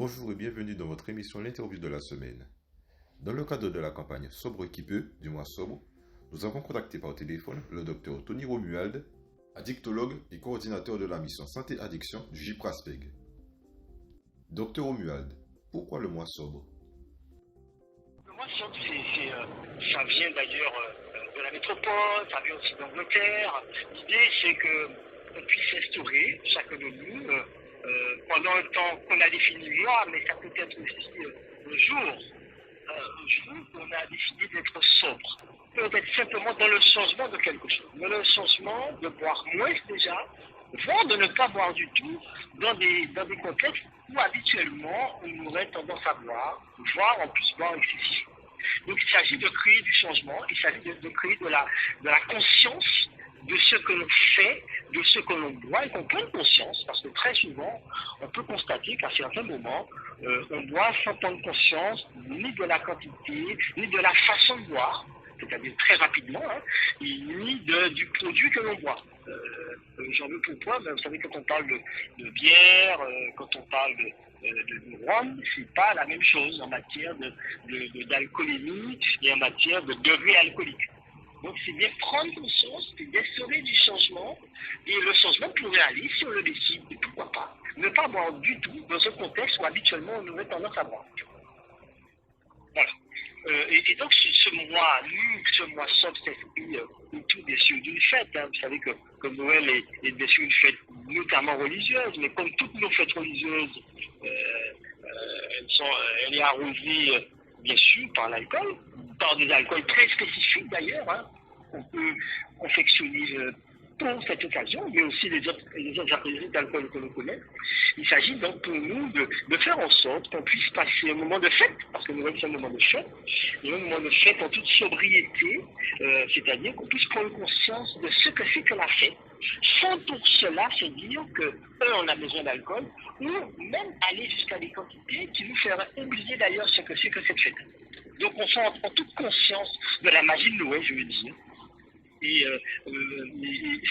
Bonjour et bienvenue dans votre émission L'interview de la semaine. Dans le cadre de la campagne Sobre qui peut, du mois sobre, nous avons contacté par téléphone le docteur Tony Romuald, addictologue et coordinateur de la mission Santé Addiction du JPRASPEG. Docteur Romuald, pourquoi le mois sobre? Le mois sobre, ça vient d'ailleurs de la métropole, ça vient aussi d'Angleterre. L'idée, c'est qu'on puisse instaurer, chacun de nous, pendant un temps qu'on a défini le mois, mais ça peut être aussi un jour qu'on a décidé d'être sobre. Peut-être simplement dans le changement de quelque chose, dans le changement de boire moins déjà, voire de ne pas boire du tout dans des contextes où habituellement on aurait tendance à boire, voire en plus boire excessivement. Donc il s'agit de créer du changement, il s'agit de créer de la conscience de ce que l'on fait, de ce que l'on boit, et qu'on prenne conscience, parce que très souvent, on peut constater qu'à certains moments, on boit sans prendre conscience ni de la quantité, ni de la façon de boire, c'est-à-dire très rapidement, ni du produit que l'on boit. J'en veux pour point, vous savez, quand on parle de bière, quand on parle de rhum, c'est pas la même chose en matière d'alcoolémie et en matière de degré alcoolique. Donc c'est bien prendre conscience, c'est d'instaurer du changement, et le changement pourrait aller, si on le décide, et pourquoi pas, ne pas boire du tout dans un contexte où habituellement on aurait tendance à boire. Voilà. Et donc ce mois sobre s'inscrit autour bien sûr d'une fête. Vous savez que Noël est bien sûr une fête notamment religieuse, mais comme toutes nos fêtes religieuses, elle est arrosée bien sûr par l'alcool, par des alcools très spécifiques d'ailleurs, qu'on peut confectionner pour cette occasion, mais aussi les autres alcools que l'on connaît. Il s'agit donc pour nous de faire en sorte qu'on puisse passer un moment de fête, parce que nous sommes un moment de fête, et un moment de fête en toute sobriété, c'est-à-dire qu'on puisse prendre conscience de ce que c'est que la fête, sans pour cela se dire que, on a besoin d'alcool, ou même aller jusqu'à des quantités qui nous feraient oublier d'ailleurs ce que c'est que cette fête. Donc on fait en toute conscience de la magie de Noël, je veux dire. Et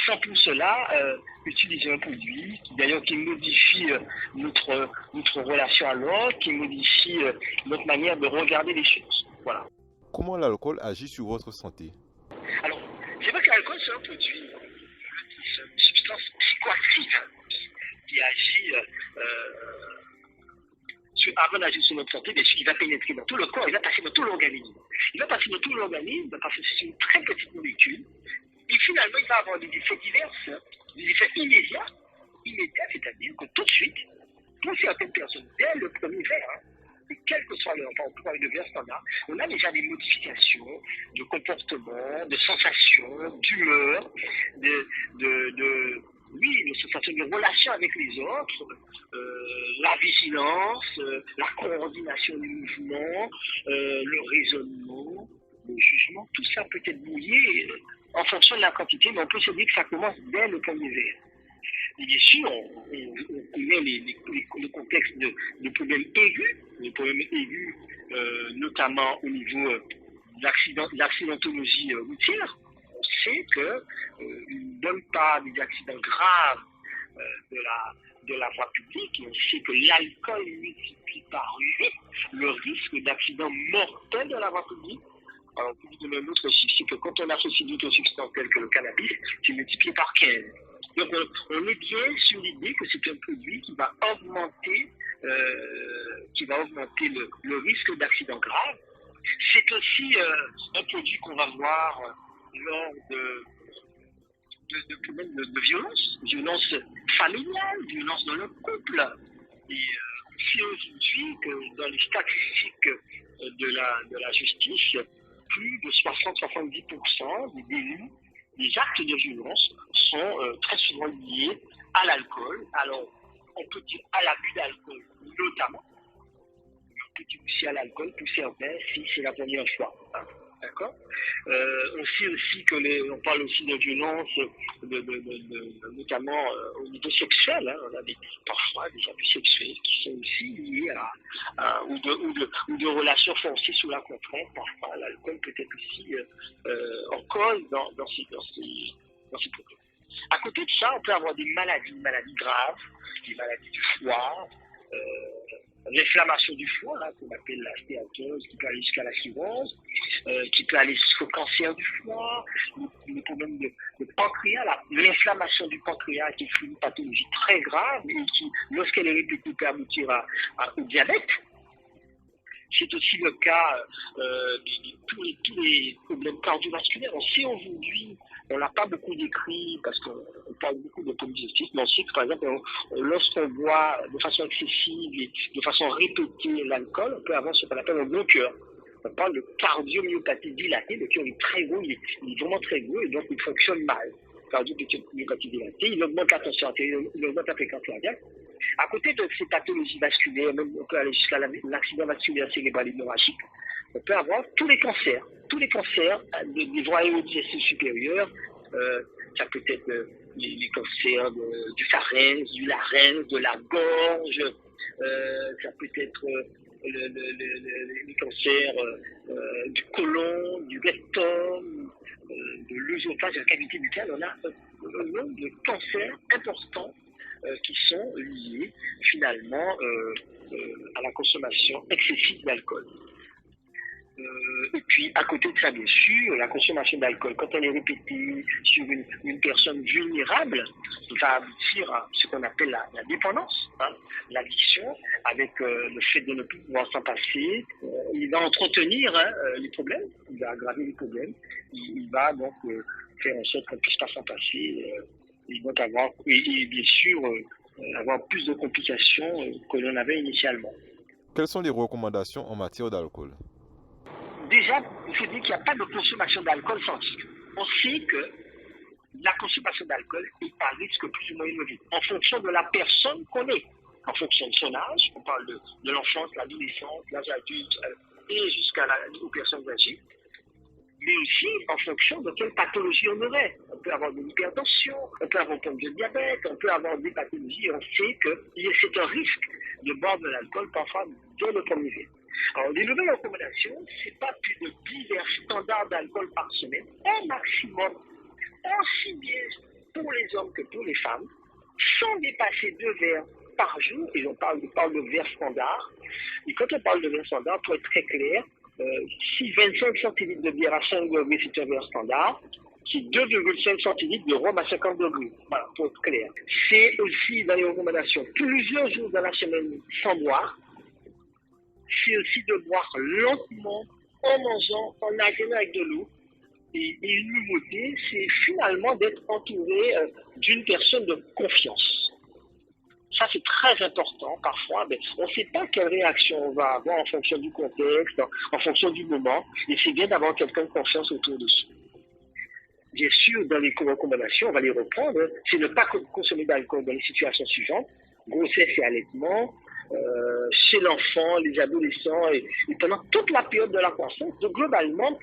sans pour cela utiliser un produit qui modifie notre relation à l'autre, qui modifie notre manière de regarder les choses. Voilà. Comment l'alcool agit sur votre santé? Alors, c'est vrai que l'alcool, c'est un produit, c'est une substance psychoactive qui agit avant d'agir sur notre santé, bien sûr, il va pénétrer dans tout le corps, il va passer dans tout l'organisme. Il va passer dans tout l'organisme parce que c'est une très petite molécule. Et finalement, il va avoir des effets divers, des effets immédiats, c'est-à-dire que tout de suite, pour certaines personnes, dès le premier verre, et quel que soit leur emploi de verre standard, on a déjà des modifications de comportement, de sensations, d'humeur, de sensations de relation avec les autres, la vigilance, la coordination du mouvement, le raisonnement, le jugement, tout ça peut être brouillé en fonction de la quantité, mais on peut se dire que ça commence dès le premier verre. Et bien sûr, on connaît les contextes de problèmes aigus, notamment au niveau de l'accidentologie routière. On sait qu'une bonne part des accidents graves de la voie publique, et on sait que l'alcool multiplie par 8 le risque d'accident mortel de la voie publique. Alors, on peut vous donner un autre chiffre, c'est que quand on associe d'autres substances telles que le cannabis, c'est multiplié par 15. Donc, on est bien sur l'idée que c'est un produit qui va augmenter le risque d'accident grave. C'est aussi un produit qu'on va voir lors de problèmes de violence familiale, violence dans le couple. Et on sait aujourd'hui que dans les statistiques de la justice, plus de 60-70% des délits, des actes de violence sont très souvent liés à l'alcool. Alors, on peut dire à l'abus d'alcool notamment, mais on peut dire aussi à l'alcool pour certains si c'est la première fois. D'accord. On sait aussi on parle aussi de violence, notamment au niveau sexuel. On a parfois des abus sexuels qui sont aussi liés ou de relations forcées sous la contrainte. Parfois, l'alcool peut être aussi en cause dans ces problèmes. À côté de ça, on peut avoir des maladies graves, des maladies du foie, l'inflammation du foie, là, qu'on appelle la stéatose, qui peut aller jusqu'à la cirrhose, qui peut aller jusqu'au cancer du foie, le problème de pancréas, l'inflammation du pancréas qui est une pathologie très grave et qui, lorsqu'elle est répétée, peut aboutir au diabète. C'est aussi le cas de tous les problèmes cardiovasculaires. On sait aujourd'hui, on n'a pas beaucoup d'écrits parce qu'on parle beaucoup de problèmes digestifs, mais on sait que, par exemple, lorsqu'on boit de façon excessive et de façon répétée l'alcool, on peut avoir ce qu'on appelle un gros cœur. On parle de cardiomyopathie dilatée, le cœur est très gros, il est vraiment très gros et donc il fonctionne mal. Cardiomyopathie dilatée, il augmente la tension artérielle, il augmente la fréquence cardiaque. À côté de ces pathologies vasculaires, même on peut aller jusqu'à l'accident vasculaire cérébral hémorragique, on peut avoir tous les cancers des voies aérodigestives supérieures. Ça peut être les cancers du pharynx, du larynx, de la gorge, ça peut être les cancers du côlon, du rectum, de l'œsophage, de la cavité buccale. On a un nombre de cancers importants qui sont liés finalement à la consommation excessive d'alcool. Et puis à côté de ça, bien sûr, la consommation d'alcool, quand elle est répétée sur une personne vulnérable, va aboutir à ce qu'on appelle la dépendance, l'addiction, avec le fait de ne plus pouvoir s'en passer. Il va entretenir les problèmes, il va aggraver les problèmes, il va donc faire en sorte qu'on ne puisse pas s'en passer. Ils vont avoir, et bien sûr, avoir plus de complications que l'on avait initialement. Quelles sont les recommandations en matière d'alcool? Déjà, il faut dire qu'il n'y a pas de consommation d'alcool sans risque. On sait que la consommation d'alcool est à risque plus ou moins élevé, en fonction de la personne qu'on est, en fonction de son âge, on parle de l'enfance, l'adolescence, l'âge adulte, et aux personnes âgées, mais aussi en fonction de quelle pathologie on aurait. On peut avoir de l'hypertension, on peut avoir un problème de diabète, on peut avoir des pathologies, on sait que c'est un risque de boire de l'alcool parfois dès le premier verre. Alors, les nouvelles recommandations, c'est pas plus de 10 verres standards d'alcool par semaine, un maximum, aussi bien pour les hommes que pour les femmes, sans dépasser 2 verres par jour, et on parle de verres standards. Et quand on parle de verres standards, pour être très clair, si 25 centilitres de bière à 5 degrés, c'est un verre standard, c'est 2,5 centilitres de rhum à 50 degrés. Voilà, pour être clair. C'est aussi dans les recommandations plusieurs jours dans la semaine sans boire. C'est aussi de boire lentement, en mangeant, en alternant avec de l'eau. Et une nouveauté, c'est finalement d'être entouré d'une personne de confiance. Ça, c'est très important. Parfois, on ne sait pas quelle réaction on va avoir en fonction du contexte, en fonction du moment. Et c'est bien d'avoir quelqu'un de confiance autour de soi. Bien sûr, dans les recommandations, on va les reprendre. C'est ne pas consommer d'alcool dans les situations suivantes. Grossesse et allaitement, chez l'enfant, les adolescents et pendant toute la période de la croissance. Donc, globalement,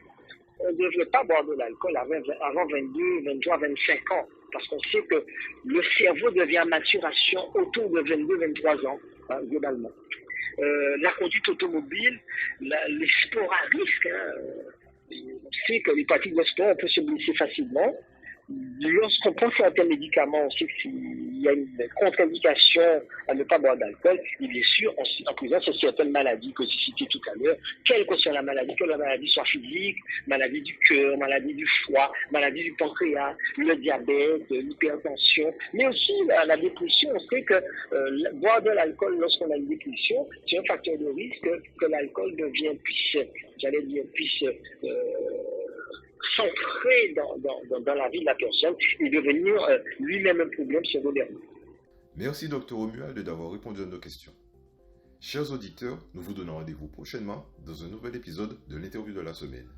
on ne devrait pas boire de l'alcool avant 22, 23, 25 ans. Parce qu'on sait que le cerveau devient en maturation autour de 22, 23 ans, globalement. La conduite automobile, les sports à risque, on sait que les pratiques de sport, on peut se blesser facilement. Lorsqu'on prend certains médicaments, on sait qu'il y a une contre-indication à ne pas boire d'alcool. Et bien sûr, en présence de certaines maladies que j'ai citées tout à l'heure, quelle que soit la maladie, que la maladie soit physique, maladie du cœur, maladie du foie, maladie du pancréas, le diabète, l'hypertension, mais aussi la dépression. On sait que boire de l'alcool lorsqu'on a une dépression, c'est un facteur de risque que l'alcool puisse s'entrer dans la vie de la personne et devenir lui-même un problème secondaire. Merci Dr Romuald d'avoir répondu à nos questions. Chers auditeurs, nous vous donnons rendez-vous prochainement dans un nouvel épisode de l'interview de la semaine.